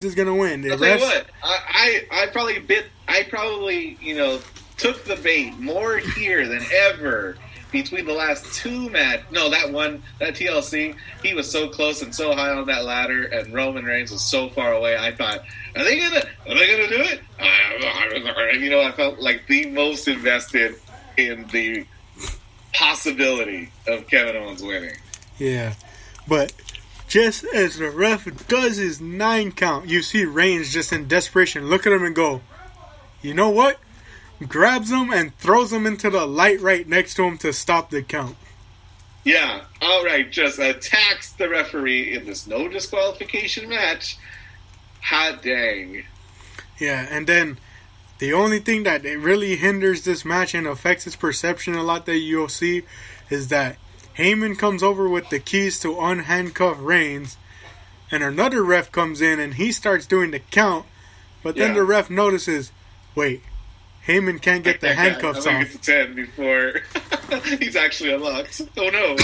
is gonna win. I'll tell you what, I probably took the bait more here than ever between the last two matches. No, that TLC, he was so close and so high on that ladder, and Roman Reigns was so far away. I thought, are they gonna do it? I felt like the most invested in the possibility of Kevin Owens winning. Yeah, but just as the ref does his 9 count, you see Reigns just in desperation look at him and go, you know what? Grabs him and throws him into the light right next to him to stop the count. Yeah, outright just attacks the referee in this no disqualification match. Hot dang. Yeah, and then the only thing that really hinders this match and affects its perception a lot that you'll see is that Heyman comes over with the keys to unhandcuff Reigns, and another ref comes in and he starts doing the count, but then the ref notices, wait, Heyman can't get the handcuffs off. I'm going to get to 10 before he's actually unlocked. Oh no.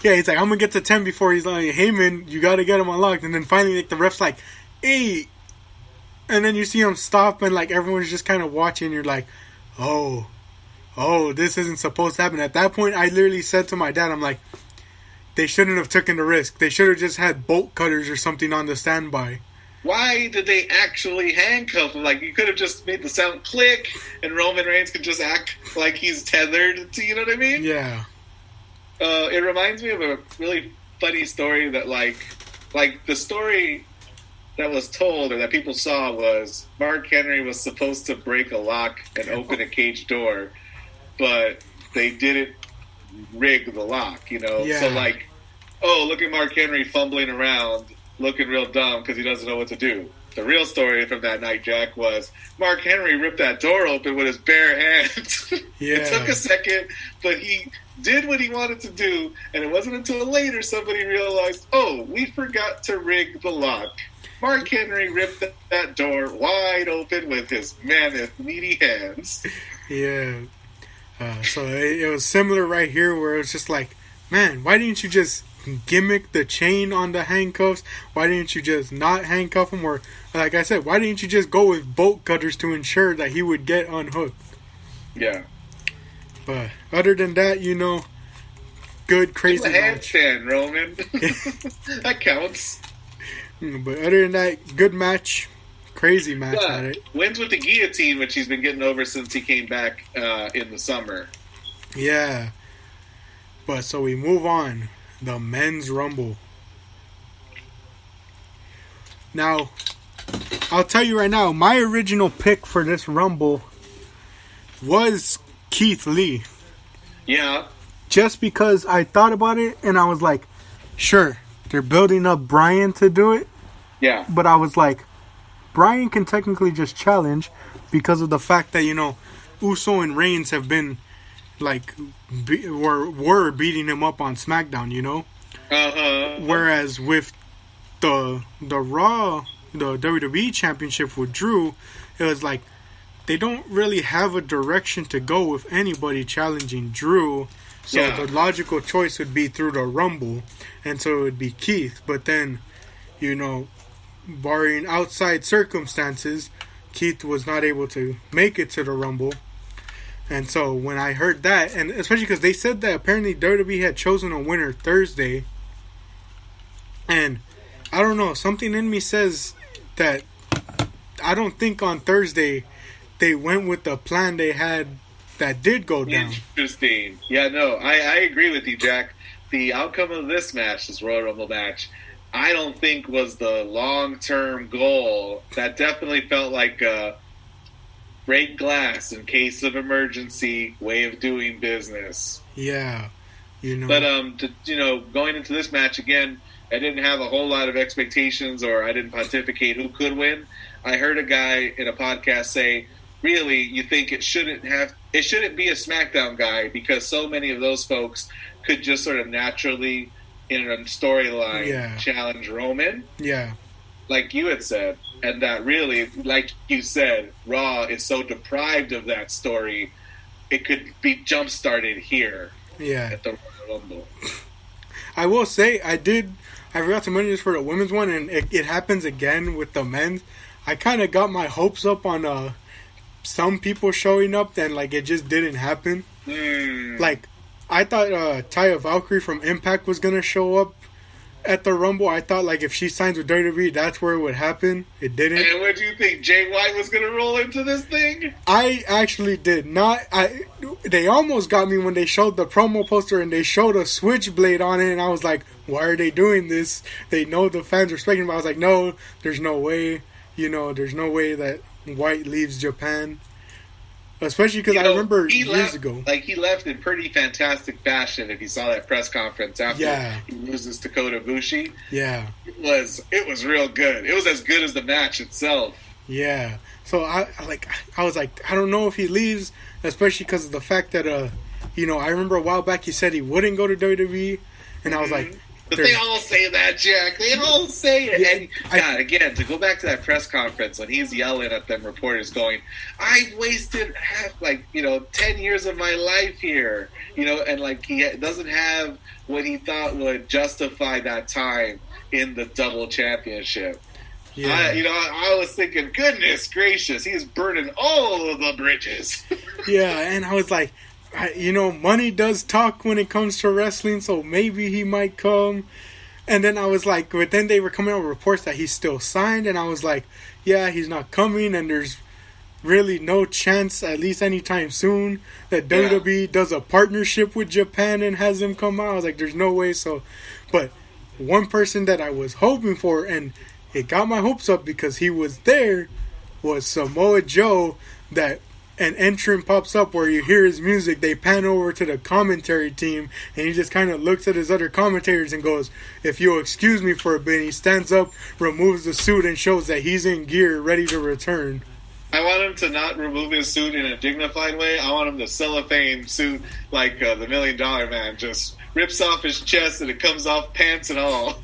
Yeah, he's like, I'm going to get to 10 before he's like, Heyman, you got to get him unlocked. And then finally the ref's like, 8. And then you see him stop and everyone's just kind of watching. You're like, oh, this isn't supposed to happen. At that point, I literally said to my dad, I'm like, they shouldn't have taken the risk. They should have just had bolt cutters or something on the standby. Why did they actually handcuff him? You could have just made the sound click and Roman Reigns could just act like he's tethered to, you know what I mean? Yeah. It reminds me of a really funny story that, the story that was told or that people saw was Mark Henry was supposed to break a lock and open a cage door, but they didn't rig the lock, Yeah. So look at Mark Henry fumbling around, looking real dumb because he doesn't know what to do. The real story from that night, Jack, was Mark Henry ripped that door open with his bare hands. Yeah. It took a second, but he did what he wanted to do, and it wasn't until later somebody realized, we forgot to rig the lock. Mark Henry ripped that door wide open with his mammoth, meaty hands. Yeah. So it was similar right here where it was just like, man, why didn't you just gimmick the chain on the handcuffs? Why didn't you just not handcuff him? Or, like I said, why didn't you just go with bolt cutters to ensure that he would get unhooked? Yeah. But other than that, good, crazy match. Handstand, Roman. That counts. But other than that, good match. Crazy match at it. Wins with the guillotine, which he's been getting over since he came back in the summer. Yeah. But so we move on. The Men's Rumble. Now, I'll tell you right now, my original pick for this Rumble was Keith Lee. Yeah. Just because I thought about it and I was like, sure, they're building up Bryan to do it. Yeah. But I was like, Bryan can technically just challenge because of the fact that, Uso and Reigns have been were beating him up on SmackDown, Whereas with the Raw, the WWE Championship with Drew, it was like they don't really have a direction to go with anybody challenging Drew. So the logical choice would be through the Rumble, and so it would be Keith. But then, barring outside circumstances, Keith was not able to make it to the Rumble. And so when I heard that, and especially because they said that apparently WWE had chosen a winner Thursday, and I don't know, something in me says that I don't think on Thursday they went with the plan they had that did go down. Interesting. Yeah, no, I agree with you, Jack. The outcome of this match, this Royal Rumble match, I don't think was the long-term goal. That definitely felt like a break glass in case of emergency way of doing business. Yeah, But going into this match again, I didn't have a whole lot of expectations, or I didn't pontificate who could win. I heard a guy in a podcast say, really, you think it shouldn't be a SmackDown guy because so many of those folks could just sort of naturally, in a storyline, challenge Roman. Yeah. Like you had said. And that really, like you said, Raw is so deprived of that story, it could be jump-started here at the Royal Rumble. I will say, I I forgot to mention this for the women's one, and it happens again with the men's. I kind of got my hopes up on some people showing up, then like it just didn't happen. Like I thought Taya Valkyrie from Impact was gonna show up at the Rumble. I thought like if she signs with WWE, that's where it would happen. It didn't. And what do you think? Jay White was gonna roll into this thing? I actually did not. They almost got me when they showed the promo poster and they showed a switchblade on it, and I was like, why are they doing this? They know the fans are expecting, but I was like, no, there's no way. You know, there's no way that White leaves Japan. Especially because I remember years ago. Like, he left in pretty fantastic fashion if you saw that press conference after he loses to Kota Ibushi. Yeah. It was real good. It was as good as the match itself. Yeah. So, I was like, I don't know if he leaves, especially because of the fact that, you know, I remember a while back he said he wouldn't go to WWE, and I was like... But they all say that, Jack. They all say it. Yeah, and, again, to go back to that press conference when he's yelling at them reporters going, I wasted 10 years of my life here. You know, and, like, he doesn't have what he thought would justify that time in the double championship. Yeah. I was thinking, goodness gracious, he's burning all of the bridges. Yeah, and I was like, money does talk when it comes to wrestling, so maybe he might come. And then I was like, but then they were coming out with reports that he's still signed, and I was like, yeah, he's not coming, and there's really no chance, at least anytime soon, that WWE does a partnership with Japan and has him come out. I was like, there's no way. So, but one person that I was hoping for, and it got my hopes up because he was there, was Samoa Joe. That an entrant pops up where you hear his music, they pan over to the commentary team, and he just kind of looks at his other commentators and goes, if you'll excuse me for a bit. He stands up, removes the suit, and shows that he's in gear, ready to return. I want him to not remove his suit in a dignified way. I want him to cellophane suit like the $1 Million Man, just rips off his chest and it comes off pants and all.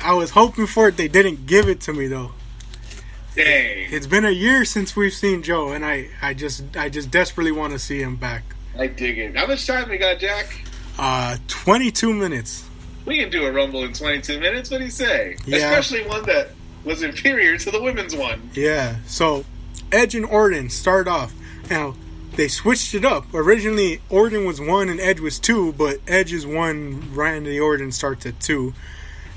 I was hoping for it. They didn't give it to me, though. Dang. It's been a year since we've seen Joe, and I just desperately want to see him back. I dig it. How much time we got, Jack? 22 minutes. We can do a Rumble in 22 minutes. What do you say? Yeah. Especially one that was inferior to the women's one. Yeah. So, Edge and Orton start off. Now, they switched it up. Originally, Orton was 1 and Edge was 2, but Edge's 1, Randy Orton starts at 2.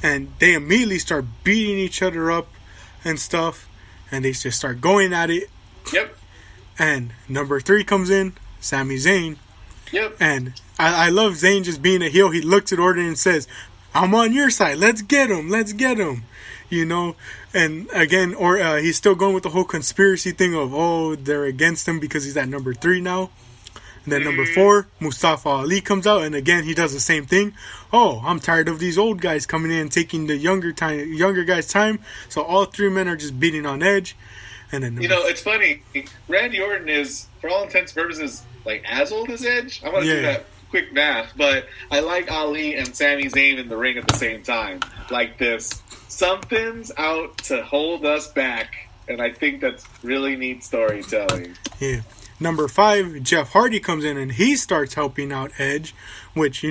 And they immediately start beating each other up and stuff. And they just start going at it. Yep. And number 3 comes in, Sami Zayn. Yep. And I love Zayn just being a heel. He looks at Orton and says, I'm on your side. Let's get him. Let's get him. You know? And again, he's still going with the whole conspiracy thing of, they're against him because he's at number 3 now. And then number 4, Mustafa Ali comes out. And again, he does the same thing. I'm tired of these old guys coming in and taking the younger guys' time. So all 3 men are just beating on Edge. And then it's funny. Randy Orton is, for all intents and purposes, like as old as Edge. I want to do that quick math. But I like Ali and Sami Zayn in the ring at the same time. Like this. Something's out to hold us back. And I think that's really neat storytelling. Yeah. Number 5, Jeff Hardy comes in and he starts helping out Edge, which,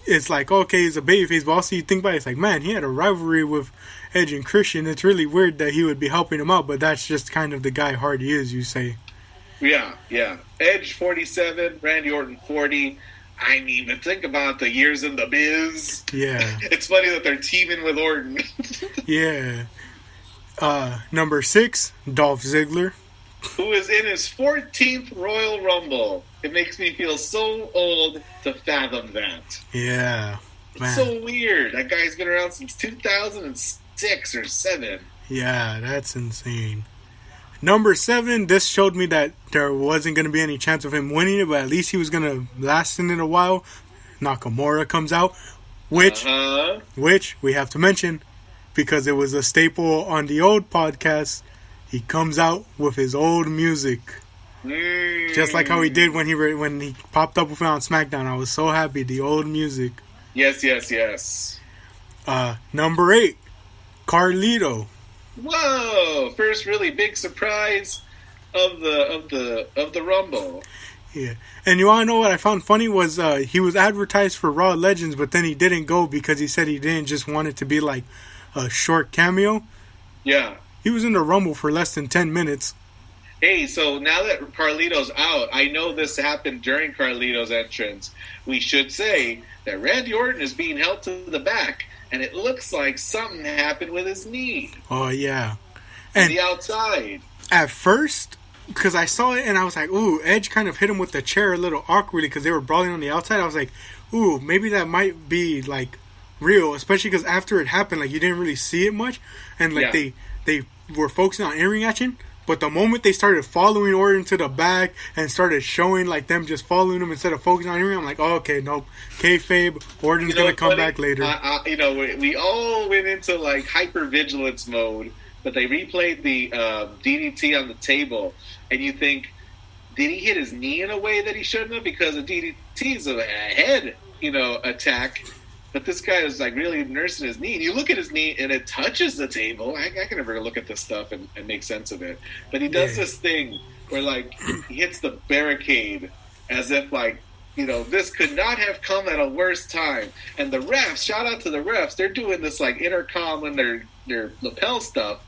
it's like, okay, he's a babyface, but also you think about it, it's like, man, he had a rivalry with Edge and Christian. It's really weird that he would be helping him out, but that's just kind of the guy Hardy is, you say. Yeah. Edge 47, Randy Orton 40. I mean, but think about the years in the biz. Yeah. It's funny that they're teaming with Orton. Yeah. Number 6, Dolph Ziggler. Who is in his 14th Royal Rumble. It makes me feel so old to fathom that. Yeah. Man. It's so weird. That guy's been around since 2006 or 7. Yeah, that's insane. Number 7, this showed me that there wasn't going to be any chance of him winning it, but at least he was going to last in it a while. Nakamura comes out, which we have to mention because it was a staple on the old podcast. He comes out with his old music. Just like how he did when he popped up with it on SmackDown. I was so happy. The old music. Yes. Number 8, Carlito. Whoa! First really big surprise of the Rumble. Yeah. And you want to know what I found funny was he was advertised for Raw Legends, but then he didn't go because he said he didn't just want it to be like a short cameo. Yeah. He was in the Rumble for less than 10 minutes. Hey, so now that Carlito's out, I know this happened during Carlito's entrance. We should say that Randy Orton is being held to the back, and it looks like something happened with his knee. Oh, yeah. And the outside. At first, because I saw it and I was like, ooh, Edge kind of hit him with the chair a little awkwardly because they were brawling on the outside. I was like, ooh, maybe that might be, like, real, especially because after it happened, like, you didn't really see it much. And, like, they were focusing on in-ring action. But the moment they started following Orton to the back and started showing, like, them just following him instead of focusing on him, I'm like, oh, okay, nope. Kayfabe, Orton's going to come back later. We all went into, like, hypervigilance mode, but they replayed the DDT on the table, and you think, did he hit his knee in a way that he shouldn't have? Because a DDT is a head, attack. But this guy is, like, really nursing his knee. And you look at his knee, and it touches the table. I can never look at this stuff and make sense of it. But he does this thing where, like, he hits the barricade as if, like, this could not have come at a worse time. And the refs, shout out to the refs, they're doing this, like, intercom and their lapel stuff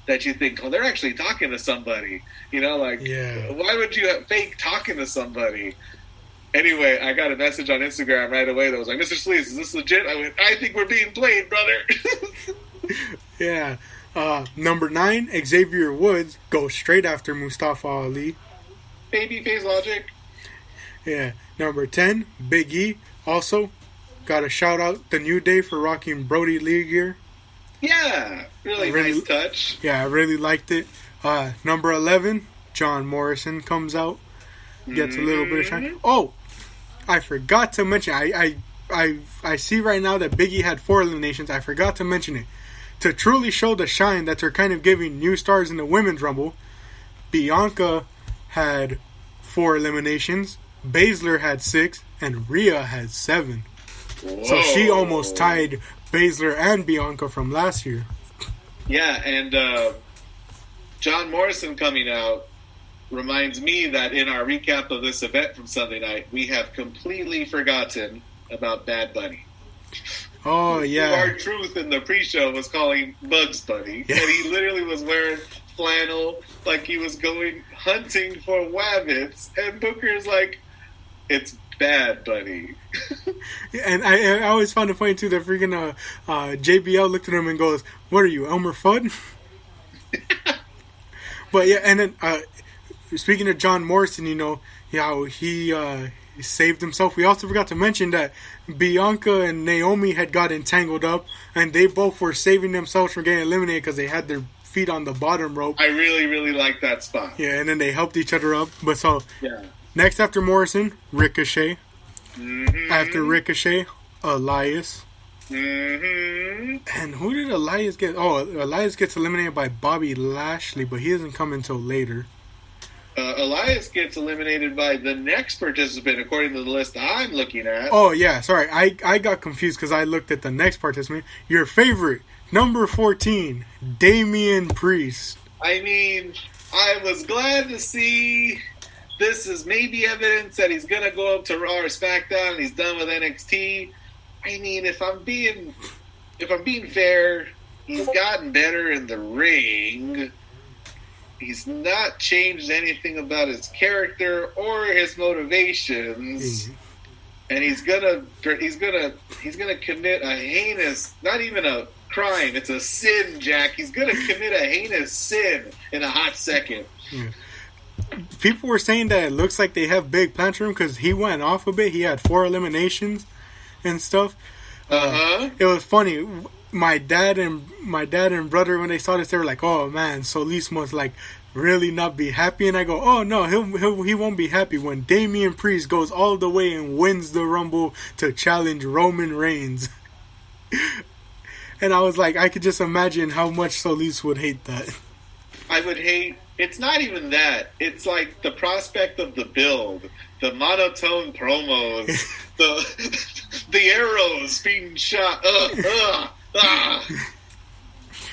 that you think, oh, they're actually talking to somebody. Why would you have fake talking to somebody? Anyway, I got a message on Instagram right away that was like, Mr. Sleaze, is this legit? I went, I think we're being played, brother. Yeah. Number 9, Xavier Woods goes straight after Mustafa Ali. Babyface logic. Yeah. Number 10, Big E. Also, got a shout out the New Day for rocking Brody Lee gear. Yeah. Really nice touch. Yeah, I really liked it. Number 11, John Morrison comes out. Gets a little bit of shine. Oh, I forgot to mention. I see right now that Big E had 4 eliminations. I forgot to mention it. To truly show the shine that they're kind of giving new stars in the Women's Rumble, Bianca had 4 eliminations. Baszler had 6. And Rhea had 7. Whoa. So she almost tied Baszler and Bianca from last year. Yeah, and John Morrison coming out reminds me that in our recap of this event from Sunday night, we have completely forgotten about Bad Bunny. Oh, yeah. Our truth in the pre-show was calling Bugs Bunny. Yeah. And he literally was wearing flannel like he was going hunting for wabbits. And Booker's like, it's Bad Bunny. And I always found it funny, too, that freaking JBL looked at him and goes, what are you, Elmer Fudd? But, yeah, and then... speaking of John Morrison, how he saved himself. We also forgot to mention that Bianca and Naomi had gotten tangled up, and they both were saving themselves from getting eliminated because they had their feet on the bottom rope. I really, really like that spot. Yeah, and then they helped each other up. But so, next after Morrison, Ricochet. Mm-hmm. After Ricochet, Elias. Mm-hmm. And who did Elias get? Oh, Elias gets eliminated by Bobby Lashley, but he doesn't come until later. Elias gets eliminated by the next participant, according to the list I'm looking at. Oh, yeah, sorry. I got confused because I looked at the next participant. Your favorite, number 14, Damian Priest. I mean, I was glad to see this is maybe evidence that he's going to go up to Raw or SmackDown and he's done with NXT. I mean, if I'm being fair, he's gotten better in the ring. He's not changed anything about his character or his motivations, and he's gonna commit a heinous, not even a crime, it's a sin, Jack. He's gonna commit a heinous sin in a hot second. Yeah. People were saying that it looks like they have big plans for him because he went off a bit. He had 4 eliminations and stuff. It was funny. My dad and brother, when they saw this, they were like, "Oh man, Solis must like really not be happy." And I go, "Oh no, he won't be happy when Damian Priest goes all the way and wins the Rumble to challenge Roman Reigns." And I was like, I could just imagine how much Solis would hate that. I would hate. It's not even that. It's like the prospect of the build, the monotone promos, the arrows being shot.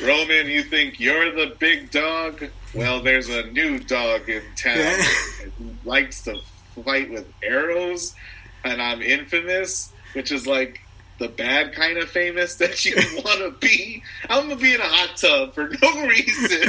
Roman, you think you're the big dog? Well, there's a new dog in town. He likes to fight with arrows, and I'm infamous, which is like the bad kind of famous that you want to be. I'm gonna be in a hot tub for no reason.